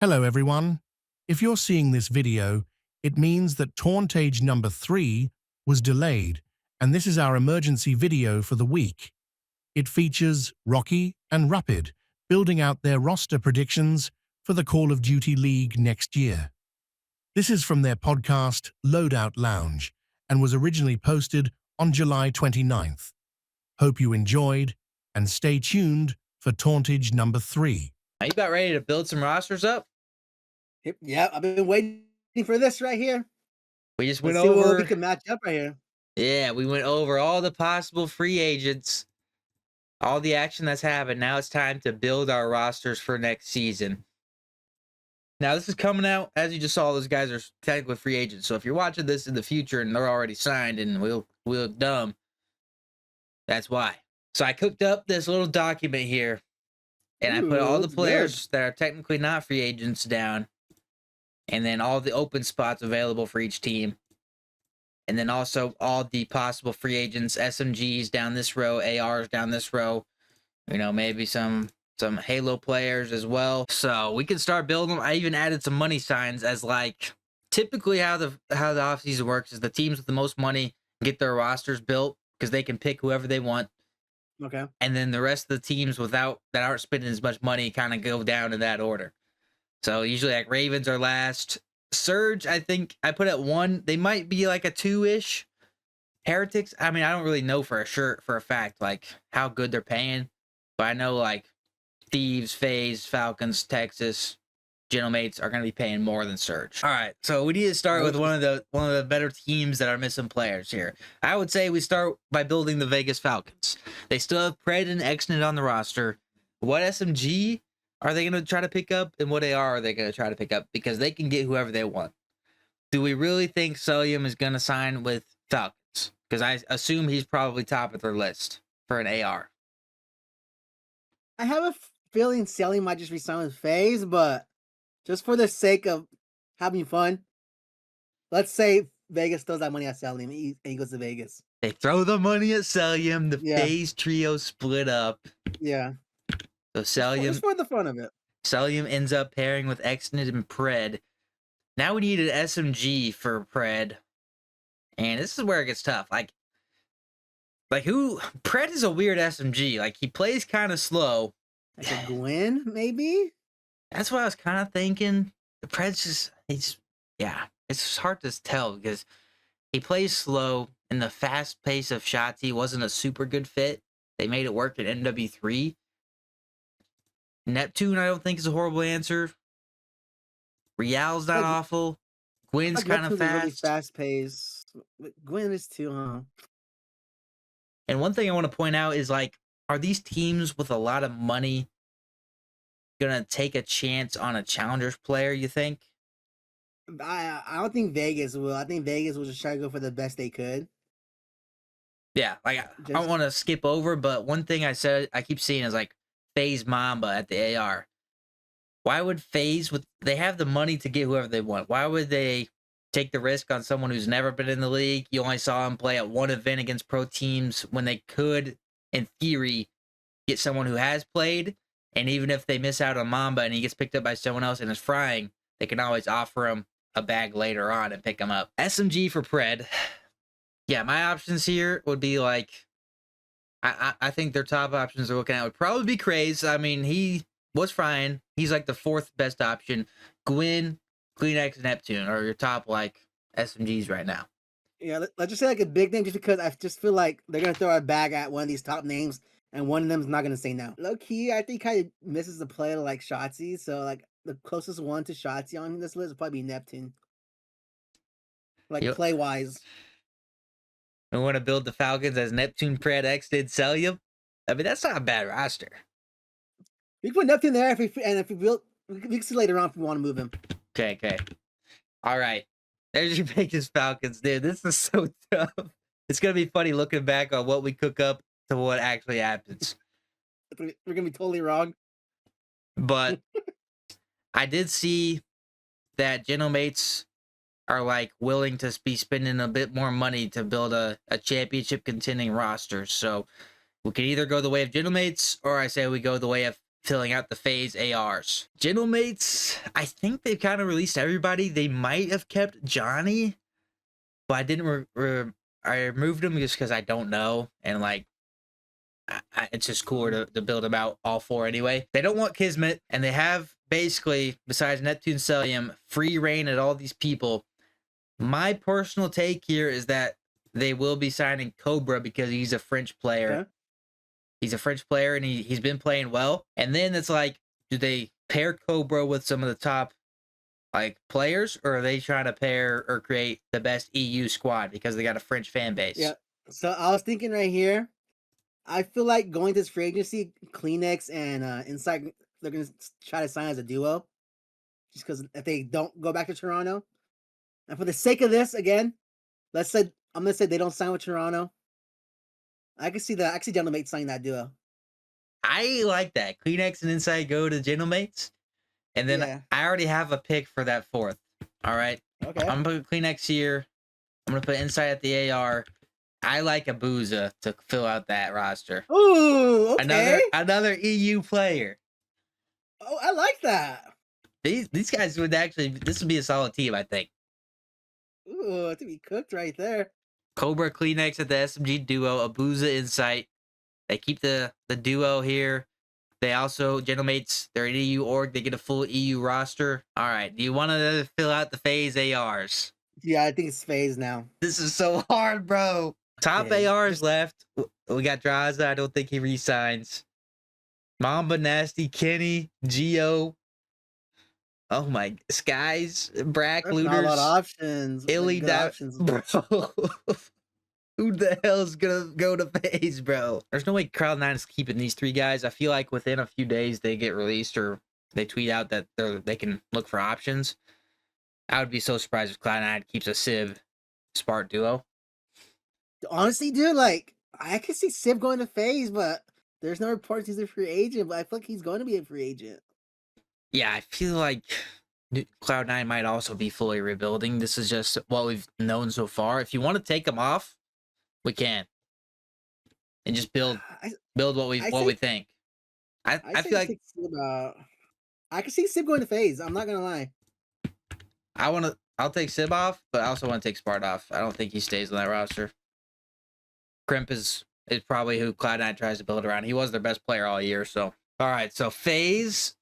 Hello everyone. If you're seeing this video, it means that Tauntage number 3 was delayed, and this is our emergency video for the week. It features Rocky and Ruhpid building out their roster predictions for the Call of Duty League next year. This is from their podcast Loadout Lounge and was originally posted on July 29th. Hope you enjoyed, and stay tuned for Tauntage number 3. Are you about ready to build some rosters up? Yeah, I've been waiting for this right here. We just Let's went see what over. we can match up right here. Yeah, we went over all the possible free agents, all the action that's happened. Now it's time to build our rosters for next season. Now this is coming out, as you just saw, those guys are technically free agents. So if you're watching this in the future and they're already signed and we look dumb, that's why. So I cooked up this little document here, and I put all the players that are technically not free agents down, and then all the open spots available for each team. And then also all the possible free agents, SMGs down this row, ARs down this row. You know, maybe some Halo players as well. So we can start building them. I even added some money signs as like typically how the offseason works is the teams with the most money get their rosters built because they can pick whoever they want. Okay. And then the rest of the teams that aren't spending as much money kind of go down in that order. So usually like Ravens are last. Surge, I think I put at 1. They might be like a 2-ish. Heretics, I mean, I don't really know for a fact like how good they're paying, but I know like Thieves, FaZe, Falcons, Texas, Gentlemates are going to be paying more than Surge. All right, so we need to start with one of the better teams that are missing players here. I would say we start by building the Vegas Falcons. They still have Pred and Exnet on the roster. What SMG are they going to try to pick up, and what AR are they going to try to pick up? Because they can get whoever they want. Do we really think Celium is going to sign with Falcons? Because I assume he's probably top of their list for an AR. I have a feeling Sally might just resign with FaZe, but just for the sake of having fun, let's say Vegas throws that money at Sally and he goes to Vegas. They throw the money at Celium. The FaZe trio split up. Yeah. So Celium, just for the fun of it. Celium ends up pairing with Exnet and Pred. Now we need an SMG for Pred. And this is where it gets tough. Like who? Pred is a weird SMG. Like, he plays kind of slow. Like a Gwen, maybe? That's what I was kind of thinking. The Pred's just, it's just hard to tell because he plays slow, and the fast pace of Shotzi wasn't a super good fit. They made it work at MW3. Neptune, I don't think, is a horrible answer. Real's not awful. Gwen's kind of fast. Really fast pace. Gwen is too, huh? And one thing I want to point out is, like, are these teams with a lot of money gonna take a chance on a challengers player, you think? I don't think Vegas will. I think Vegas will just try to go for the best they could. Yeah, like, I don't want to skip over, but one thing I keep seeing is, like, FaZe Mamba at the AR. Why would FaZe, they have the money to get whoever they want. Why would they take the risk on someone who's never been in the league? You only saw him play at one event against pro teams when they could, in theory, get someone who has played. And even if they miss out on Mamba and he gets picked up by someone else and is frying, they can always offer him a bag later on and pick him up. SMG for Pred. Yeah, my options here would be like, I think their top options they're looking at would probably be Craze. I mean, he was frying. He's like the 4th best option. Gwen, Kleenex, Neptune are your top, like, SMGs right now. Yeah, let's just say like a big name just because I just feel like they're going to throw a bag at one of these top names and one of them is not going to say no. Low key, I think kind of misses the play to like Shotzi. So like the closest one to Shotzi on this list would probably be Neptune. Like play wise. We want to build the Falcons as Neptune, Pred, Exted, Celium. I mean, that's not a bad roster. We can put Neptune there if we build, we can see later on if we want to move him. Okay. All right. There's your Vegas Falcons, dude. This is so tough. It's going to be funny looking back on what we cook up to what actually happens. We're going to be totally wrong. But I did see that Gentlemates are like willing to be spending a bit more money to build a championship contending roster. So we can either go the way of Gentlemates, or I say we go the way of filling out the phase ARs. Gentlemates, I think they've kind of released everybody. They might have kept Johnny, but I didn't. I removed him just because I don't know, and like, it's just cooler to build them out all 4 anyway. They don't want Kismet, and they have basically, besides Neptune Celium, free reign at all these people. My personal take here is that they will be signing Cobra because he's a French player. Okay. He's a French player, and he's been playing well. And then it's like, do they pair Cobra with some of the top like players, or are they trying to pair or create the best EU squad because they got a French fan base? Yeah. So I was thinking right here. I feel like going to this free agency, Kleenex and Inside, they're gonna try to sign as a duo, just because if they don't go back to Toronto, and for the sake of this, again, let's say I'm gonna say they don't sign with Toronto. I can see that. I can see Gentlemates signing that duo. I like that. Kleenex and Inside go to Gentlemates, and then Yeah. I already have a pick for that 4th. All right, Okay. I'm gonna put Kleenex here. I'm gonna put Inside at the AR. I like Abuza to fill out that roster. Ooh, okay. Another EU player. Oh, I like that. These guys would actually, this would be a solid team, I think. Ooh, to be cooked right there. Cobra Kleenex at the SMG duo, Abuza Insight. They keep the duo here. They also, Gentlemates, they're an EU org. They get a full EU roster. All right. Do you want to fill out the phase ARs? Yeah, I think it's phase now. This is so hard, bro. Top Yeah, ARs left. We got Draza. I don't think he resigns. Mamba, Nasty, Kenny, Geo. Oh my, Skies, Brack, There's Looters. not a lot of options. Illy, Good options. bro. Who the hell's gonna go to phase, bro? There's no way Cloud9 is keeping these 3 guys. I feel like within a few days they get released or they tweet out that they can look for options. I would be so surprised if Cloud9 keeps a Civ Spark duo. Honestly, dude, like I could see Civ going to phase, but there's no reports he's a free agent. But I feel like he's going to be a free agent. Yeah, I feel like Cloud9 might also be fully rebuilding. This is just what we've known so far. If you want to take them off, we can, and just build what we think. I feel like I can see Civ going to phase. I'm not gonna lie. I'll take Sib off, but I also want to take Spart off. I don't think he stays on that roster. Crimp is probably who Cloud9 tries to build around. He was their best player all year. So all right, so phase.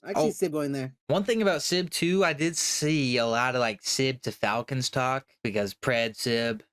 I can see Sib going there. One thing about Sib too, I did see a lot of like Sib to Falcons talk because Pred Sib.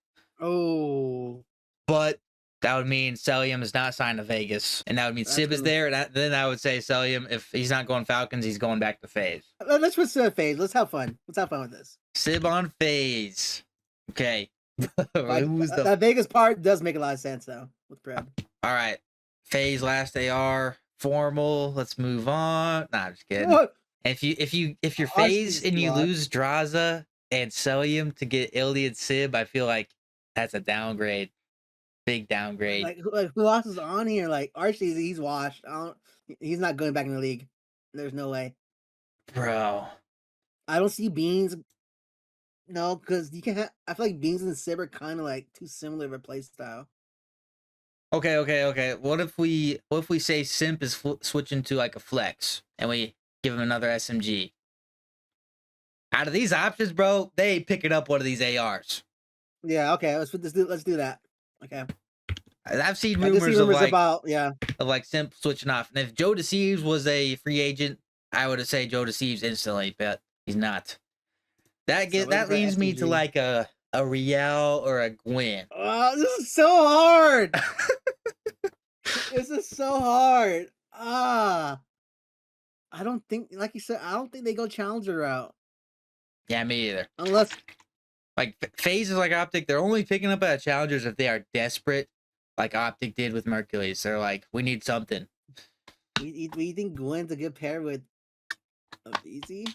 Oh, but that would mean Celium is not signed to Vegas, and that would mean Sib is there. And then I would say Celium, if he's not going Falcons, he's going back to phase. Let's put Sib phase. Let's have fun. Let's have fun with this. Sib on phase. Okay. That Vegas part does make a lot of sense though with Pred. All right. Phase last AR formal. Let's move on. Nah, I'm just kidding. What? If you're phase and you lose Draza and Celium to get Ildi and Sib, I feel like that's a downgrade. Big downgrade. Like who else is on here? Like Archie, he's washed. He's not going back in the league. There's no way. Bro. I don't see Beans. No, because you can't. I feel like Beans and Sib are kind of like too similar of a play style. Okay. What if we say Simp is switching to like a flex and we give him another SMG? Out of these options, bro, they picking up one of these ARs. Yeah. Okay. Let's do that. Okay. I've seen rumors of like Simp switching off. And if Joe Deceives was a free agent, I would have said Joe Deceives instantly, but he's not. That leads me to like a Riel or a Gwen. Oh, this is so hard. This is so hard. I don't think, like you said, I don't think they go challenger route. Yeah, me either. Unless like FaZe is like Optic, they're only picking up at challengers if they are desperate, like Optic did with Mercules. They're like, we need something. we think Gwen's a good pair with a BZ?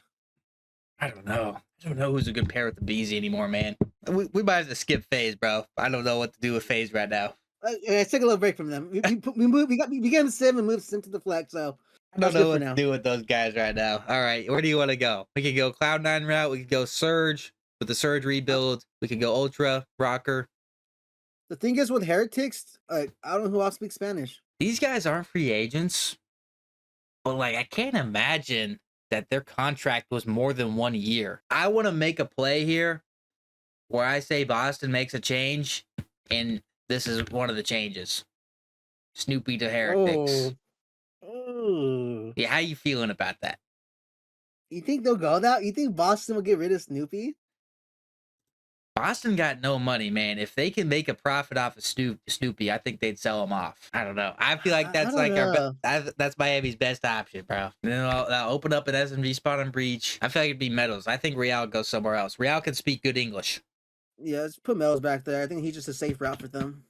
I don't know. I don't know who's a good pair with the BZ anymore, man. We might have to skip FaZe, bro. I don't know what to do with FaZe right now. Let's take a little break from them. We got Sim and moved Sim to the flex, so I don't know what to do with those guys right now. All right, where do you want to go? We could go Cloud9 route. We could go Surge with the Surge rebuild. We could go Ultra, Rocker. The thing is with Heretics, I don't know who else speaks Spanish. These guys aren't free agents. But like, I can't imagine that their contract was more than 1 year. I want to make a play here where I say Boston makes a change, and this is one of the changes. Snoopy to Heretics. Oh. Oh. Yeah, how you feeling about that? You think they'll go that? You think Boston will get rid of Snoopy? Boston got no money, man. If they can make a profit off of Snoopy, I think they'd sell him off. I don't know. I feel like I that's don't like know. that's Miami's best option, bro. Then I'll open up an SMG spot on breach. I feel like it'd be Meadows. I think Real goes somewhere else. Real can speak good English. Yeah, let's put Mel's back there. I think he's just a safe route for them.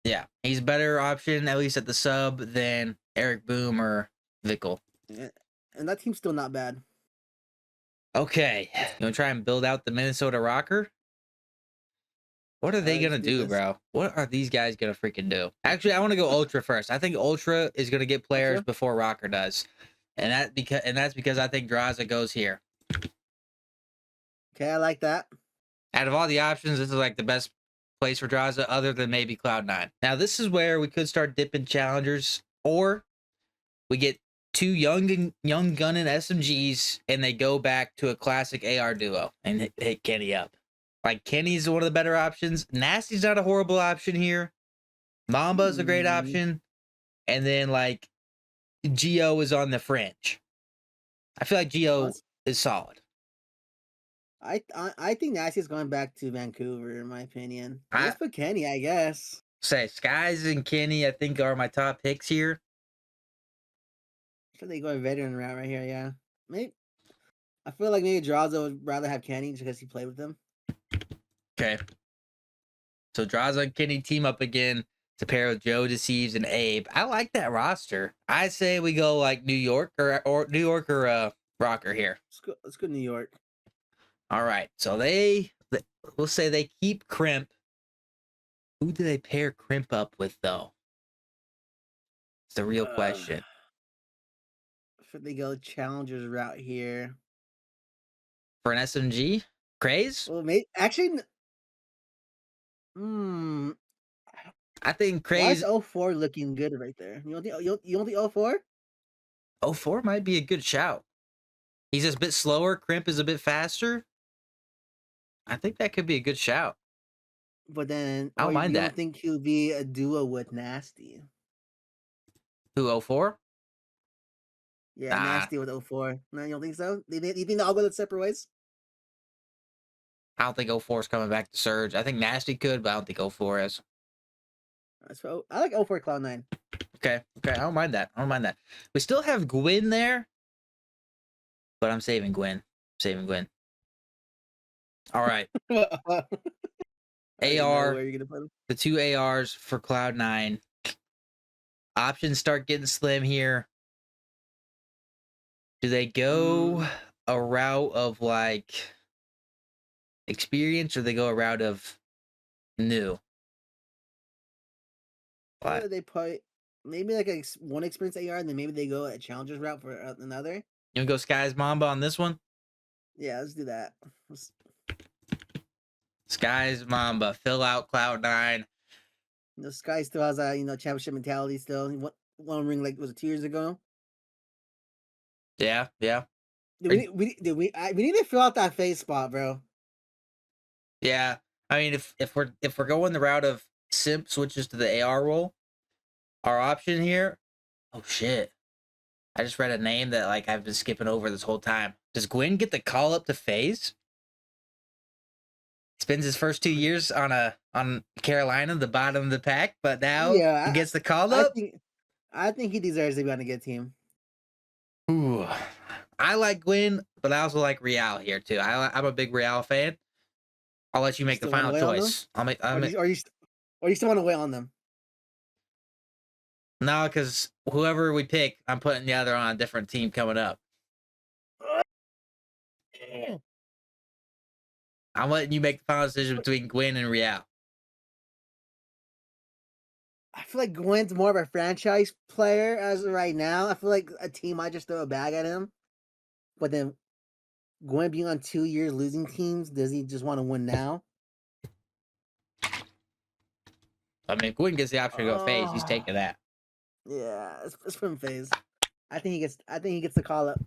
Yeah, he's a better option, at least at the sub, than Eric Boom or Vickle. Yeah. And that team's still not bad. Okay, you want to try and build out the Minnesota Rocker? What are they Let's gonna do do, this. bro? What are these guys gonna freaking do? Actually, I want to go Ultra first. I think Ultra is gonna get players Ultra? before Rocker does, and that's because I think Draza goes here. Okay, I like that. Out of all the options, this is like the best place for Draza, other than maybe Cloud9. Now, this is where we could start dipping challengers, or we get two young gunning SMGs, and they go back to a classic AR duo and hit Kenny up. Like, Kenny's one of the better options. Nasty's not a horrible option here. Mamba's a great option. And then, like, Geo is on the fringe. I feel like Geo is solid. I think Nasty's going back to Vancouver, in my opinion. I- Let's put Kenny, I guess. Say, Skies and Kenny, I think, are my top picks here. I feel they go a veteran route right here, yeah. Maybe I feel like maybe Draza would rather have Kenny just because he played with them. Okay. So Draza and Kenny team up again to pair with Joe Deceives and Abe. I like that roster. I say we go like New York or Rocker here. Let's go New York. All right. So we'll say they keep Crimp. Who do they pair Crimp up with though? It's the real question. Should they go Challengers route here? For an SMG? Craze? Well, maybe actually. I think Why Craze is 04 looking good right there? You don't think 04? 04 might be a good shout. He's just a bit slower. Crimp is a bit faster. I think that could be a good shout. But then I don't mind you that. don't think he'll be a duo with Nasty? Who, 04? Yeah, Nah. Nasty with 04. No, you don't think so? You think they'll go their separate ways? I don't think 04 is coming back to Surge. I think Nasty could, but I don't think 04 is. So I like 04 Cloud9. Okay. I don't mind that. We still have Gwyn there, but I'm saving Gwyn. All right. AR, where you're gonna put him. the two ARs for Cloud9. Options start getting slim here. Do they go a route of like experience, or they go a route of new? What? They put maybe like one experience AR, and then maybe they go a Challengers route for another. You wanna go Skies Mamba on this one? Yeah, let's do that. Skies Mamba, fill out Cloud9. Sky still has a championship mentality. Still, he won a ring like was it 2 years ago? Yeah. We need to fill out that face spot, bro. Yeah. I mean, if we're going the route of Simp switches to the AR role, our option here. Oh shit! I just read a name that like I've been skipping over this whole time. Does Gwyn get the call up to FaZe? He spends his first 2 years on Carolina, the bottom of the pack, but now he gets the call up. I think he deserves to be on a good team. Ooh, I like Gwyn, but I also like Real here too. I'm a big Real fan. I'll let you make the final choice. Or you still want to wait on them? No, because whoever we pick, I'm putting the other on a different team coming up. I'm letting you make the final decision between Gwyn and Real. I feel like Gwen's more of a franchise player as of right now. I feel like a team might just throw a bag at him. But then Gwen being on 2 years losing teams, does he just want to win now? I mean, if Gwyn gets the option to go FaZe, he's taking that. Yeah, let's put him FaZe. I think he gets the call up.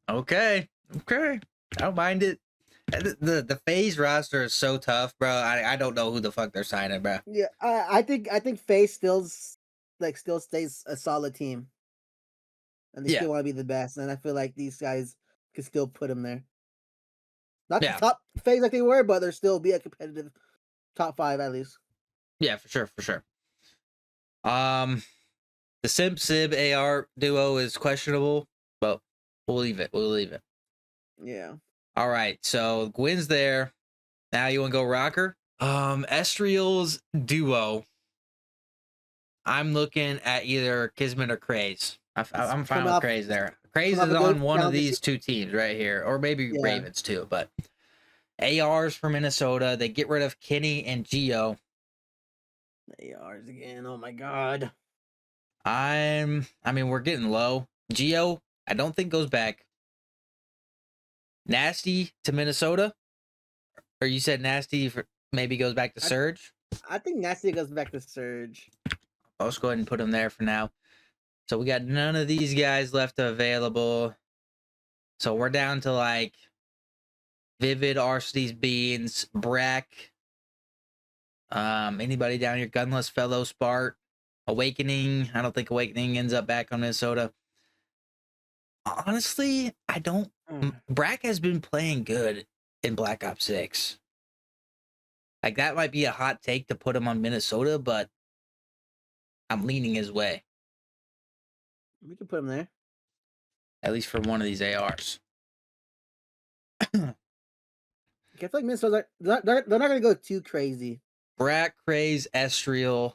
Okay. I don't mind it. The phase roster is so tough, bro. I don't know who the fuck they're signing, bro. Yeah, I think FaZe still stays a solid team, and they Yeah. still want to be the best. And I feel like these guys could still put them there. Not the Yeah. top FaZe like they were, but they'll still be a competitive top 5 at least. Yeah, for sure. The Simp Sib AR duo is questionable, but we'll leave it. Yeah. All right, so Gwyn's there. Now you want to go rocker? Estriel's duo. I'm looking at either Kismet or Craze. I'm fine with Craze there. Craze is on one of these two teams right here, or maybe Ravens too. But ARs for Minnesota. They get rid of Kenny and Geo. ARs again. Oh my god. I mean, we're getting low. Geo, I don't think goes back. Nasty to Minnesota, or you said Nasty for maybe goes back to Surge. I think Nasty goes back to Surge. I'll just go ahead and put him there for now. So we got none of these guys left available. So we're down to like Vivid, Arcety's Beans, Brack. Anybody down here? Gunless Fellow, Spart, Awakening. I don't think Awakening ends up back on Minnesota. Honestly, I don't. Brack has been playing good in Black Ops 6. Like, that might be a hot take to put him on Minnesota, but I'm leaning his way. We can put him there. At least for one of these ARs. I feel like Minnesota, they're not going to go too crazy. Brack, Craze, Estriel.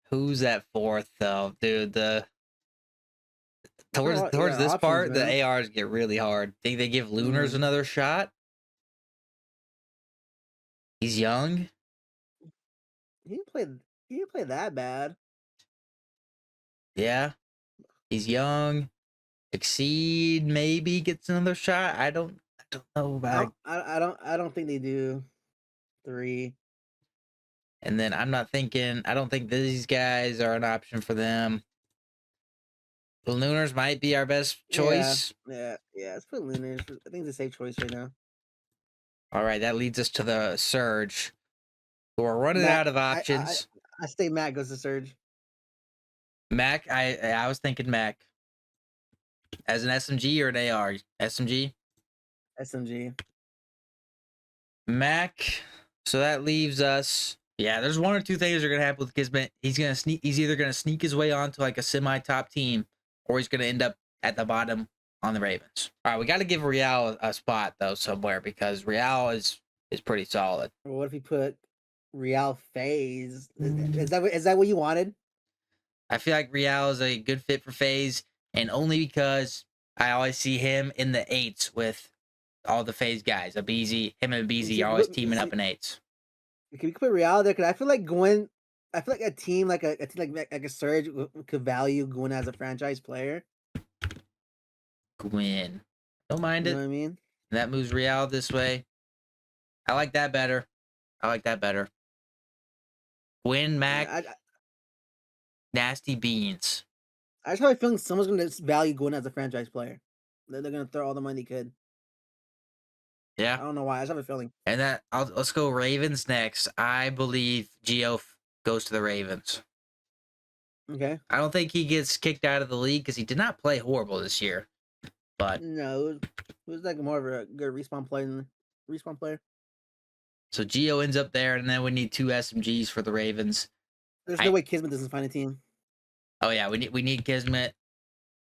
Who's that fourth, though? Dude, towards this options, part, man. The ARs get really hard. Think they give Lunars another shot? He's young. He didn't play that bad. Yeah. He's young. Exceed maybe gets another shot. I don't know about. I don't think they do 3. And then I don't think these guys are an option for them. The Lunars might be our best choice. Yeah. Let's put Lunars. I think it's a safe choice right now. All right, that leads us to the Surge. We're running out of options. I say Mac goes to Surge. Mac, I was thinking Mac. As an SMG or an AR? SMG? SMG. Mac. So that leaves us. Yeah, there's one or two things that are gonna happen with Kismet. He's either gonna sneak his way onto like a semi-top team, or he's gonna end up at the bottom on the Ravens. All right, we got to give Real a spot though somewhere because Real is pretty solid. Well, what if we put Real FaZe? Is that what you wanted? I feel like Real is a good fit for FaZe, and only because I always see him in the 8s with all the FaZe guys. Him and Abeezy are always teaming up in 8s. Can we put Real there? Because I feel like a team like a Surge could value Gwyn as a franchise player. Gwyn, don't mind it. You know what I mean? That moves Real this way. I like that better. Gwyn, Mac, Nasty Beans. I just have a feeling someone's going to value Gwyn as a franchise player. They're going to throw all the money they could. Yeah. I don't know why. I just have a feeling. And let's go Ravens next. I believe Geo goes to the Ravens. Okay. I don't think he gets kicked out of the league because he did not play horrible this year. But no, it was like more of a good respawn player. So Geo ends up there, and then we need 2 SMGs for the Ravens. There's no way Kismet doesn't find a team. Oh yeah, we need Kismet.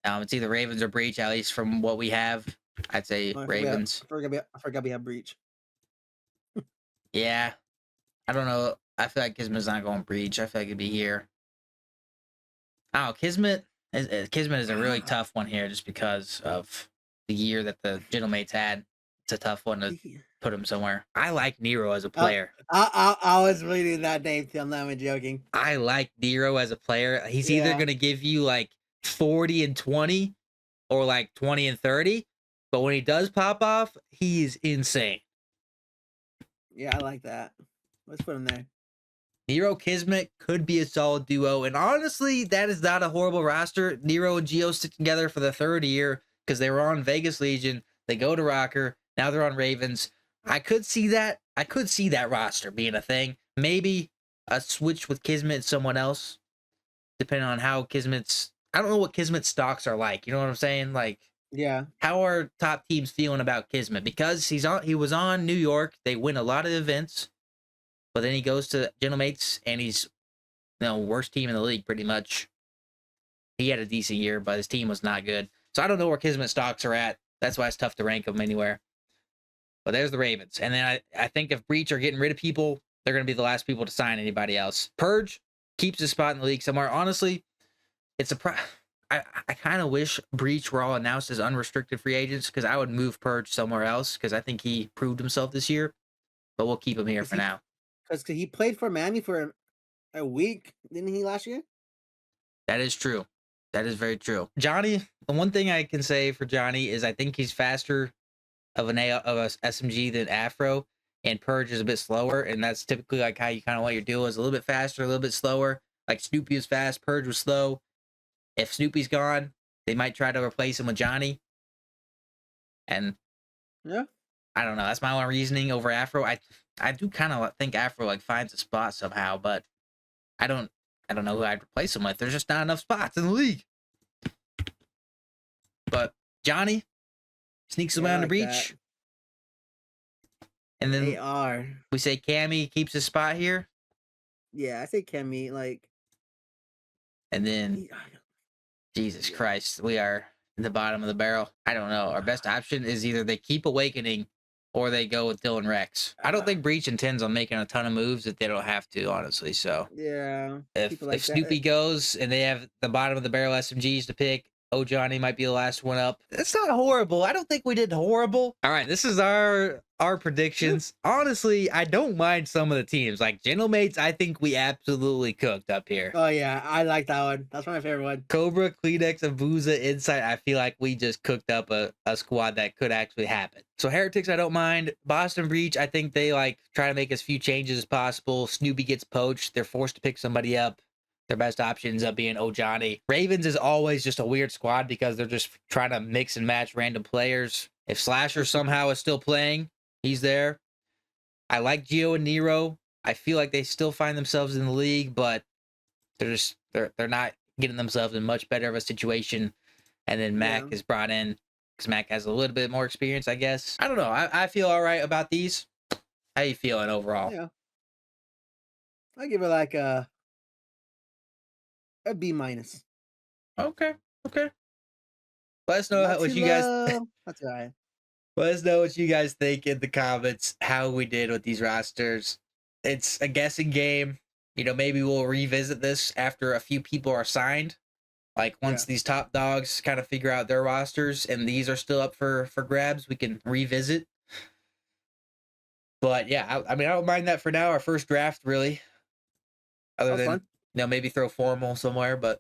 It's either Ravens or Breach, at least from what we have. I'd say Ravens. I forgot we have Breach. Yeah. I don't know. I feel like Kismet's not going Breach. I feel like it'd be here. Oh, Kismet is a really tough one here just because of the year that the Gentlemates had. It's a tough one to put him somewhere. I like Nero as a player. I was reading that name, Tim. I'm not even joking. I like Nero as a player. He's either going to give you like 40 and 20 or like 20 and 30. But when he does pop off, he's insane. Yeah, I like that. Let's put him there. Nero Kismet could be a solid duo. And honestly, that is not a horrible roster. Nero and Geo stick together for the third year because they were on Vegas Legion. They go to Rocker. Now they're on Ravens. I could see that. I could see that roster being a thing. Maybe a switch with Kismet and someone else, depending on how Kismet's. I don't know what Kismet stocks are like. You know what I'm saying? Like, Yeah. how are top teams feeling about Kismet? Because he was on New York. They win a lot of events, but then he goes to Gentlemates and he's worst team in the league pretty much. He had a decent year, but his team was not good. So I don't know where Kismet stocks are at. That's why it's tough to rank them anywhere. But there's the Ravens. And then I think if Breach are getting rid of people, they're going to be the last people to sign anybody else. Purge keeps his spot in the league somewhere. Honestly, it's I kind of wish Breach were all announced as unrestricted free agents because I would move Purge somewhere else because I think he proved himself this year. But we'll keep him here for now. Because he played for Miami for a week, didn't he, last year? That is true. That is very true. Johnny, the one thing I can say for Johnny is I think he's faster of a SMG than Afro, and Purge is a bit slower, and that's typically like how you kind of want your duo is a little bit faster, a little bit slower. Like Snoopy was fast, Purge was slow. If Snoopy's gone, they might try to replace him with Johnny. And yeah, I don't know. That's my own reasoning over Afro. I do kind of think Afro like finds a spot somehow, but I don't know who I'd replace him with. There's just not enough spots in the league. But Johnny sneaks around the Breach. And then we say Cammy keeps his spot here. Yeah, I say Cammy, like. And then Jesus Christ, we are in the bottom of the barrel. I don't know. Our best option is either they keep Awakening or they go with Dylan Rex. I don't think Breach intends on making a ton of moves if they don't have to, honestly. So yeah, if Snoopy goes and they have the bottom of the barrel SMGs to pick, Johnny might be the last one up. It's not horrible. I don't think we did horrible. All right, this is our predictions. Honestly, I don't mind some of the teams. Like Gentlemates, I think we absolutely cooked up here. Oh yeah, I like that one. That's my favorite one. Cobra, Kleenex, and Booza Insight. I feel like we just cooked up a squad that could actually happen. So Heretics, I don't mind. Boston Breach, I think they like try to make as few changes as possible. Snoopy gets poached. They're forced to pick somebody up. Their best option ends up being Johnny. Ravens is always just a weird squad because they're just trying to mix and match random players. If Slasher somehow is still playing, he's there. I like Geo and Nero. I feel like they still find themselves in the league, but they're not getting themselves in much better of a situation. And then Mac is brought in because Mac has a little bit more experience, I guess. I don't know. I feel all right about these. How you feeling overall? Yeah, I give it like a B minus. Okay. Let us know what you guys. That's all right. Let us know what you guys think in the comments. How we did with these rosters. It's a guessing game. Maybe we'll revisit this after a few people are signed. Like once these top dogs kind of figure out their rosters and these are still up for grabs, we can revisit. But yeah, I don't mind that for now. Our first draft, really. Other than maybe throw formal somewhere, but